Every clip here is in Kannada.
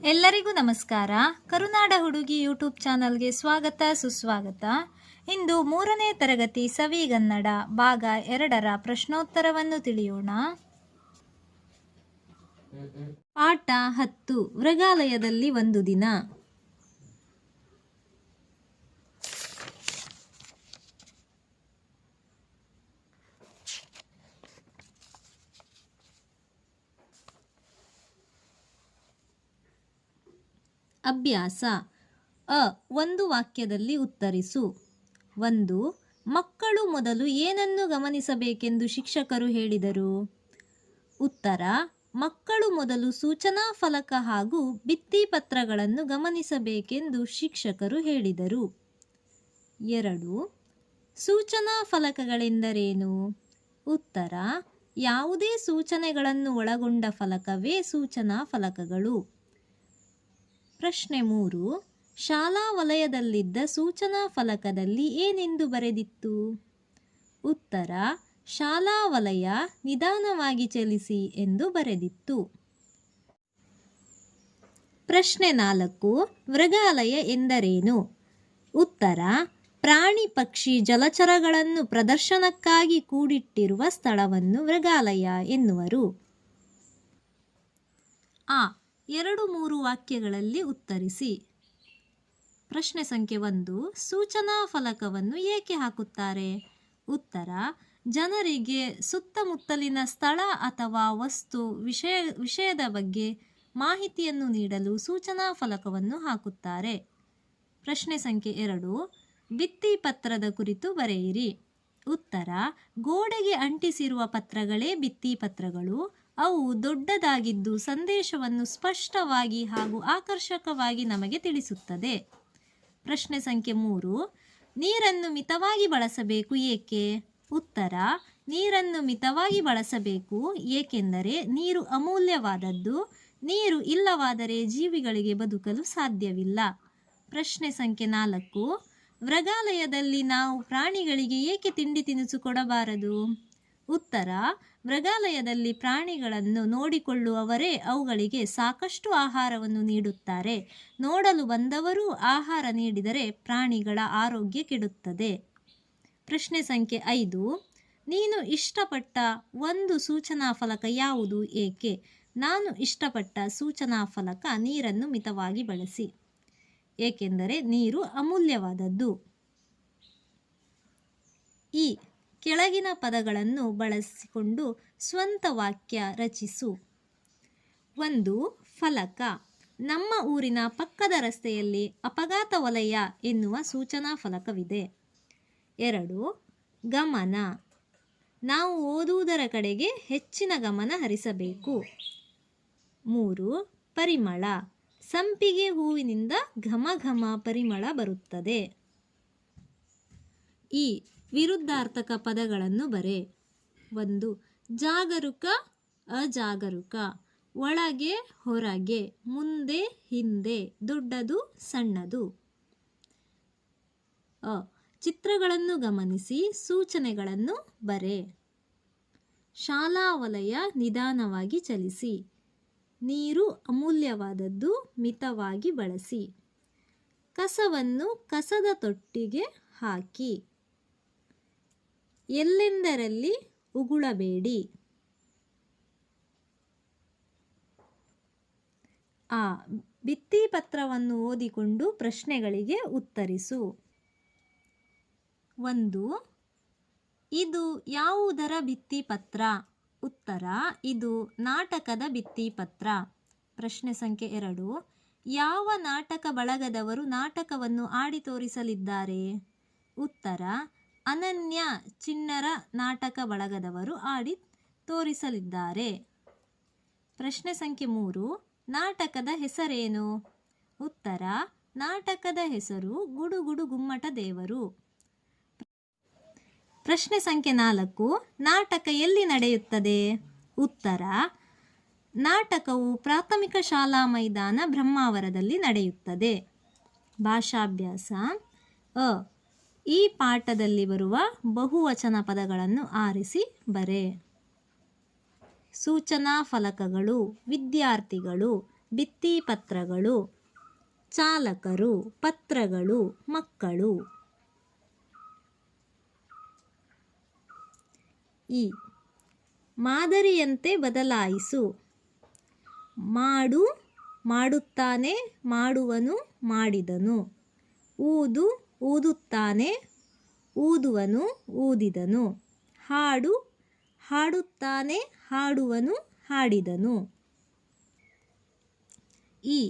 ಎಲ್ಲರಿಗೂ ನಮಸ್ಕಾರ. ಕರುನಾಡ ಹುಡುಗಿ ಯೂಟ್ಯೂಬ್ ಚಾನಲ್ಗೆ ಸ್ವಾಗತ ಸುಸ್ವಾಗತ. ಇಂದು 3ನೇ ತರಗತಿ ಸವಿಗನ್ನಡ ಭಾಗ 2ರ ಪ್ರಶ್ನೋತ್ತರವನ್ನು ತಿಳಿಯೋಣ. ಪಾಠ 10 ಮೃಗಾಲಯದಲ್ಲಿ ಒಂದು ದಿನ. ಅಭ್ಯಾಸ. ಒಂದು ವಾಕ್ಯದಲ್ಲಿ ಉತ್ತರಿಸು. 1. ಮಕ್ಕಳು ಮೊದಲು ಏನನ್ನು ಗಮನಿಸಬೇಕೆಂದು ಶಿಕ್ಷಕರು ಹೇಳಿದರು? ಉತ್ತರ: ಮಕ್ಕಳು ಮೊದಲು ಸೂಚನಾ ಫಲಕ ಹಾಗೂ ಭಿತ್ತಿಪತ್ರಗಳನ್ನು ಗಮನಿಸಬೇಕೆಂದು ಶಿಕ್ಷಕರು ಹೇಳಿದರು. 2. ಸೂಚನಾ ಫಲಕಗಳೆಂದರೇನು? ಉತ್ತರ: ಯಾವುದೇ ಸೂಚನೆಗಳನ್ನು ಒಳಗೊಂಡ ಫಲಕವೇ ಸೂಚನಾ ಫಲಕಗಳು. ಪ್ರಶ್ನೆ 3. ಶಾಲಾ ವಲಯದಲ್ಲಿದ್ದ ಸೂಚನಾ ಫಲಕದಲ್ಲಿ ಏನೆಂದು ಬರೆದಿತ್ತು? ಉತ್ತರ: ಶಾಲಾ ವಲಯ ನಿಧಾನವಾಗಿ ಚಲಿಸಿ ಎಂದು ಬರೆದಿತ್ತು. ಪ್ರಶ್ನೆ 4. ಮೃಗಾಲಯ ಎಂದರೇನು? ಉತ್ತರ: ಪ್ರಾಣಿ ಪಕ್ಷಿ ಜಲಚರಗಳನ್ನು ಪ್ರದರ್ಶನಕ್ಕಾಗಿ ಕೂಡಿಟ್ಟಿರುವ ಸ್ಥಳವನ್ನು ಮೃಗಾಲಯ ಎನ್ನುವರು. 2-3 ವಾಕ್ಯಗಳಲ್ಲಿ ಉತ್ತರಿಸಿ. ಪ್ರಶ್ನೆ ಸಂಖ್ಯೆ 1. ಸೂಚನಾ ಫಲಕವನ್ನು ಏಕೆ ಹಾಕುತ್ತಾರೆ? ಉತ್ತರ: ಜನರಿಗೆ ಸುತ್ತಮುತ್ತಲಿನ ಸ್ಥಳ ಅಥವಾ ವಸ್ತು ವಿಷಯದ ಬಗ್ಗೆ ಮಾಹಿತಿಯನ್ನು ನೀಡಲು ಸೂಚನಾ ಫಲಕವನ್ನು ಹಾಕುತ್ತಾರೆ. ಪ್ರಶ್ನೆ ಸಂಖ್ಯೆ 2. ಭಿತ್ತಿಪತ್ರದ ಕುರಿತು ಬರೆಯಿರಿ. ಉತ್ತರ: ಗೋಡೆಗೆ ಅಂಟಿಸಿರುವ ಪತ್ರಗಳೇ ಭಿತ್ತಿಪತ್ರಗಳು. ಅವು ದೊಡ್ಡದಾಗಿದ್ದು ಸಂದೇಶವನ್ನು ಸ್ಪಷ್ಟವಾಗಿ ಹಾಗೂ ಆಕರ್ಷಕವಾಗಿ ನಮಗೆ ತಿಳಿಸುತ್ತದೆ. ಪ್ರಶ್ನೆ ಸಂಖ್ಯೆ 3. ನೀರನ್ನು ಮಿತವಾಗಿ ಬಳಸಬೇಕು ಏಕೆ? ಉತ್ತರ: ನೀರನ್ನು ಮಿತವಾಗಿ ಬಳಸಬೇಕು ಏಕೆಂದರೆ ನೀರು ಅಮೂಲ್ಯವಾದದ್ದು. ನೀರು ಇಲ್ಲವಾದರೆ ಜೀವಿಗಳಿಗೆ ಬದುಕಲು ಸಾಧ್ಯವಿಲ್ಲ. ಪ್ರಶ್ನೆ ಸಂಖ್ಯೆ 4. ಮೃಗಾಲಯದಲ್ಲಿ ನಾವು ಪ್ರಾಣಿಗಳಿಗೆ ಏಕೆ ತಿಂಡಿ ತಿನಿಸು ಕೊಡಬಾರದು? ಉತ್ತರ: ಮೃಗಾಲಯದಲ್ಲಿ ಪ್ರಾಣಿಗಳನ್ನು ನೋಡಿಕೊಳ್ಳುವವರೇ ಅವುಗಳಿಗೆ ಸಾಕಷ್ಟು ಆಹಾರವನ್ನು ನೀಡುತ್ತಾರೆ. ನೋಡಲು ಬಂದವರು ಆಹಾರ ನೀಡಿದರೆ ಪ್ರಾಣಿಗಳ ಆರೋಗ್ಯ ಕೆಡುತ್ತದೆ. ಪ್ರಶ್ನೆ ಸಂಖ್ಯೆ 5. ನೀನು ಇಷ್ಟಪಟ್ಟ ಒಂದು ಸೂಚನಾ ಫಲಕ ಯಾವುದು ಏಕೆ? ನಾನು ಇಷ್ಟಪಟ್ಟ ಸೂಚನಾ ಫಲಕ ನೀರನ್ನು ಮಿತವಾಗಿ ಬಳಸಿ, ಏಕೆಂದರೆ ನೀರು ಅಮೂಲ್ಯವಾದದ್ದು. ಈ ಕೆಳಗಿನ ಪದಗಳನ್ನು ಬಳಸಿಕೊಂಡು ಸ್ವಂತ ವಾಕ್ಯ ರಚಿಸು. 1. ಫಲಕ. ನಮ್ಮ ಊರಿನ ಪಕ್ಕದ ರಸ್ತೆಯಲ್ಲಿ ಅಪಘಾತ ವಲಯ ಎನ್ನುವ ಸೂಚನಾ ಫಲಕವಿದೆ. 2. ಗಮನ. ನಾವು ಓದುವುದರ ಕಡೆಗೆ ಹೆಚ್ಚಿನ ಗಮನ ಹರಿಸಬೇಕು. 3. ಪರಿಮಳ. ಸಂಪಿಗೆ ಹೂವಿನಿಂದ ಘಮ ಘಮ ಪರಿಮಳ ಬರುತ್ತದೆ. ಈ ವಿರುದ್ಧಾರ್ಥಕ ಪದಗಳನ್ನು ಬರೆ. 1. ಜಾಗರೂಕ, ಅಜಾಗರೂಕ. ಒಳಗೆ, ಹೊರಗೆ, ಮುಂದೆ, ಹಿಂದೆ, ದೊಡ್ಡದು, ಸಣ್ಣದು. ಚಿತ್ರಗಳನ್ನು ಗಮನಿಸಿ ಸೂಚನೆಗಳನ್ನು ಬರೆ. ಶಾಲಾ ವಲಯ ನಿಧಾನವಾಗಿ ಚಲಿಸಿ. ನೀರು ಅಮೂಲ್ಯವಾದದ್ದು, ಮಿತವಾಗಿ ಬಳಸಿ. ಕಸವನ್ನು ಕಸದ ತೊಟ್ಟಿಗೆ ಹಾಕಿ. ಎಲ್ಲೆಂದರಲ್ಲಿ ಉಗುಳಬೇಡಿ. ಭಿತ್ತಿಪತ್ರವನ್ನು ಓದಿಕೊಂಡು ಪ್ರಶ್ನೆಗಳಿಗೆ ಉತ್ತರಿಸು. 1. ಇದು ಯಾವುದರ ಭಿತ್ತಿಪತ್ರ? ಉತ್ತರ: ಇದು ನಾಟಕದ ಭಿತ್ತಿಪತ್ರ. ಪ್ರಶ್ನೆ ಸಂಖ್ಯೆ 2. ಯಾವ ನಾಟಕ ಬಳಗದವರು ನಾಟಕವನ್ನು ಆಡಿ ತೋರಿಸಲಿದ್ದಾರೆ? ಉತ್ತರ: ಅನನ್ಯ ಚಿಣ್ಣರ ನಾಟಕ ಬಳಗದವರು ಆಡಿ ತೋರಿಸಲಿದ್ದಾರೆ. ಪ್ರಶ್ನೆ ಸಂಖ್ಯೆ 3. ನಾಟಕದ ಹೆಸರೇನು? ಉತ್ತರ: ನಾಟಕದ ಹೆಸರು ಗುಡುಗುಡು ಗುಮ್ಮಟ ದೇವರು. ಪ್ರಶ್ನೆ ಸಂಖ್ಯೆ 4. ನಾಟಕ ಎಲ್ಲಿ ನಡೆಯುತ್ತದೆ? ಉತ್ತರ: ನಾಟಕವು ಪ್ರಾಥಮಿಕ ಶಾಲಾ ಮೈದಾನ ಬ್ರಹ್ಮಾವರದಲ್ಲಿ ನಡೆಯುತ್ತದೆ. ಭಾಷಾಭ್ಯಾಸ. ಈ ಪಾಠದಲ್ಲಿ ಬರುವ ಬಹುವಚನ ಪದಗಳನ್ನು ಆರಿಸಿ ಬರೆ. ಸೂಚನಾ ಫಲಕಗಳು, ವಿದ್ಯಾರ್ಥಿಗಳು, ಭಿತ್ತಿಪತ್ರಗಳು. ಚಾಲಕರು, ಪತ್ರಗಳು, ಮಕ್ಕಳು. ಈ ಮಾದರಿಯಂತೆ ಬದಲಾಯಿಸು. ಮಾಡು, ಮಾಡುತ್ತಾನೆ, ಮಾಡುವನು, ಮಾಡಿದನು. ಊದು, ಊದುತ್ತಾನೆ, ಊದುವನು, ಊದಿದನು. ಹಾಡು, ಹಾಡುತ್ತಾನೆ, ಹಾಡುವನು, ಹಾಡಿದನು. ಈ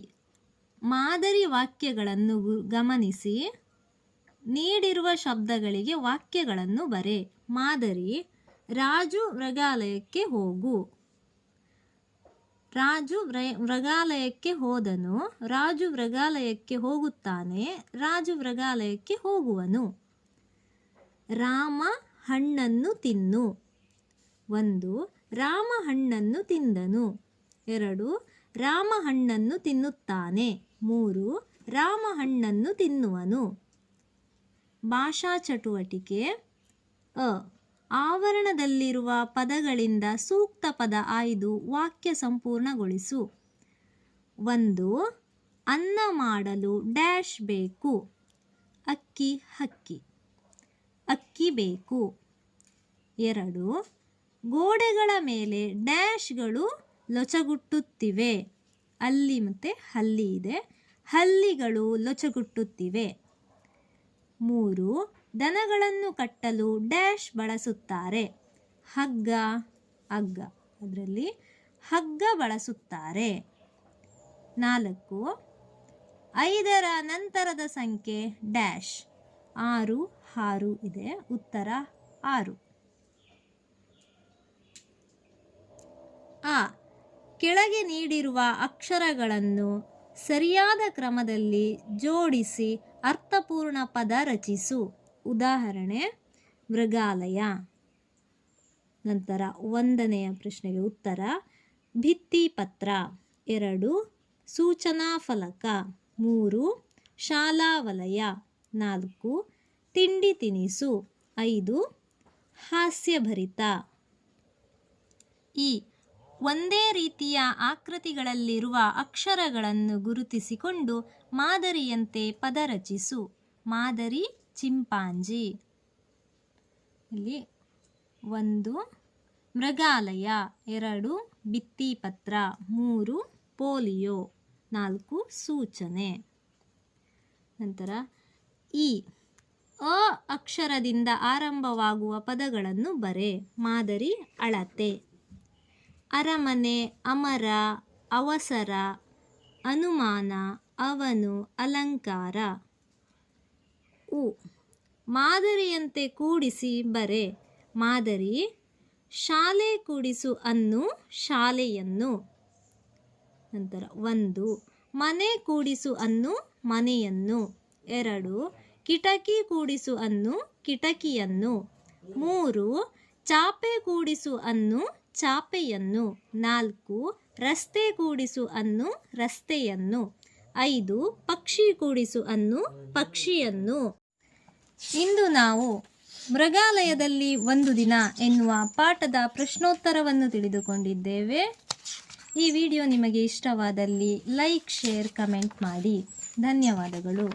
ಮಾದರಿ ವಾಕ್ಯಗಳನ್ನು ಗಮನಿಸಿ ನೀಡಿರುವ ಶಬ್ದಗಳಿಗೆ ವಾಕ್ಯಗಳನ್ನು ಬರೆ. ಮಾದರಿ: ರಾಜು ಮೃಗಾಲಯಕ್ಕೆ ಹೋಗು. ರಾಜು ಮೃಗಾಲಯಕ್ಕೆ ಹೋದನು. ರಾಜು ಮೃಗಾಲಯಕ್ಕೆ ಹೋಗುತ್ತಾನೆ. ರಾಜು ಮೃಗಾಲಯಕ್ಕೆ ಹೋಗುವನು. ರಾಮ ಹಣ್ಣನ್ನು ತಿನ್ನು. 1. ರಾಮ ಹಣ್ಣನ್ನು ತಿಂದನು. 2. ರಾಮ ಹಣ್ಣನ್ನು ತಿನ್ನುತ್ತಾನೆ. 3. ರಾಮ ಹಣ್ಣನ್ನು ತಿನ್ನುವನು. ಭಾಷಾ ಚಟುವಟಿಕೆ: ಆವರಣದಲ್ಲಿರುವ ಪದಗಳಿಂದ ಸೂಕ್ತ ಪದ ಆಯ್ದು ವಾಕ್ಯ ಸಂಪೂರ್ಣಗೊಳಿಸು. 1. ಅನ್ನ ಮಾಡಲು ಡ್ಯಾಶ್ ಬೇಕು. ಅಕ್ಕಿ, ಹಕ್ಕಿ. ಅಕ್ಕಿ ಬೇಕು. 2. ಗೋಡೆಗಳ ಮೇಲೆ ಡ್ಯಾಶ್ಗಳು ಲೊಚಗುಟ್ಟುತ್ತಿವೆ. ಅಲ್ಲಿ ಮತ್ತು ಹಲ್ಲಿ ಇದೆ. ಹಲ್ಲಿಗಳು ಲೊಚಗುಟ್ಟುತ್ತಿವೆ. 3. ದನಗಳನ್ನು ಕಟ್ಟಲು ಡ್ಯಾಶ್ ಬಳಸುತ್ತಾರೆ. ಹಗ್ಗ, ಹಗ್ಗ. ಅದರಲ್ಲಿ ಹಗ್ಗ ಬಳಸುತ್ತಾರೆ. 4. 5ರ ನಂತರದ ಸಂಖ್ಯೆ ಡ್ಯಾಶ್. 6, 6 ಇದೆ. ಉತ್ತರ 6. ಆ ಕೆಳಗೆ ನೀಡಿರುವ ಅಕ್ಷರಗಳನ್ನು ಸರಿಯಾದ ಕ್ರಮದಲ್ಲಿ ಜೋಡಿಸಿ ಅರ್ಥಪೂರ್ಣ ಪದ ರಚಿಸು. ಉದಾಹರಣೆ: ಮೃಗಾಲಯ. ನಂತರ 1ನೆಯ ಪ್ರಶ್ನೆಗೆ ಉತ್ತರ: ಭಿತ್ತಿಪತ್ರ. 2. ಸೂಚನಾ ಫಲಕ. 3. ಶಾಲಾ ವಲಯ. 4. ತಿಂಡಿ ತಿನಿಸು. 5. ಹಾಸ್ಯಭರಿತ. ಈ ಒಂದೇ ರೀತಿಯ ಆಕೃತಿಗಳಲ್ಲಿರುವ ಅಕ್ಷರಗಳನ್ನು ಗುರುತಿಸಿಕೊಂಡು ಮಾದರಿಯಂತೆ ಪದ ರಚಿಸು. ಮಾದರಿ: ಚಿಂಪಾಂಜಿ. ಇಲ್ಲಿ 1 ಮೃಗಾಲಯ, 2 ಭಿತ್ತಿಪತ್ರ, 3 ಪೋಲಿಯೋ, 4 ಸೂಚನೆ. ನಂತರ ಈ ಅ ಅಕ್ಷರದಿಂದ ಆರಂಭವಾಗುವ ಪದಗಳನ್ನು ಬರೆ. ಮಾದರಿ: ಅಳತೆ. ಅರಮನೆ, ಅಮರ, ಅವಸರ, ಅನುಮಾನ, ಅವನು, ಅಲಂಕಾರ. ಉ ಮಾದರಿಯಂತೆ ಕೂಡಿಸಿ ಬರೆ. ಮಾದರಿ: ಶಾಲೆ ಕೂಡಿಸು ಅನ್ನು, ಶಾಲೆಯನ್ನು. ನಂತರ 1 ಮನೆ ಕೂಡಿಸು ಅನ್ನು, ಮನೆಯನ್ನು. 2 ಕಿಟಕಿ ಕೂಡಿಸು ಅನ್ನು, ಕಿಟಕಿಯನ್ನು. 3 ಚಾಪೆ ಕೂಡಿಸು ಅನ್ನು, ಚಾಪೆಯನ್ನು. 4 ರಸ್ತೆ ಕೂಡಿಸು ಅನ್ನು, ರಸ್ತೆಯನ್ನು. 5 ಪಕ್ಷಿ ಕೂಡಿಸು ಅನ್ನು, ಪಕ್ಷಿಯನ್ನು. ಇಂದು ನಾವು ಮೃಗಾಲಯದಲ್ಲಿ ಒಂದು ದಿನ ಎನ್ನುವ ಪಾಠದ ಪ್ರಶ್ನೋತ್ತರವನ್ನು ತಿಳಿದುಕೊಂಡಿದ್ದೇವೆ. ಈ ವಿಡಿಯೋ ನಿಮಗೆ ಇಷ್ಟವಾದಲ್ಲಿ ಲೈಕ್, ಶೇರ್, ಕಮೆಂಟ್ ಮಾಡಿ. ಧನ್ಯವಾದಗಳು.